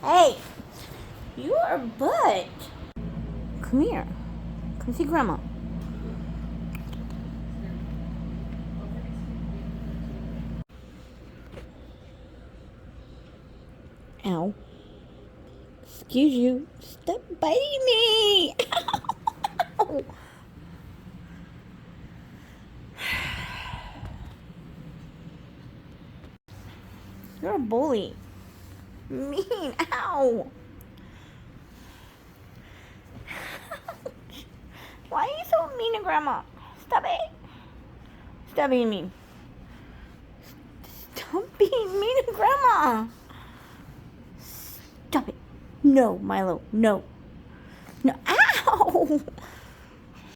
Hey, you are a butt. Come here. Come see Grandma. Ow. Excuse you. Stop biting me. Ow. You're a bully. Mean. Ow. Why are you so mean to Grandma? Stop it. Stop being mean. Stop being mean to Grandma. Stop it. No, Milo. No. No. Ow.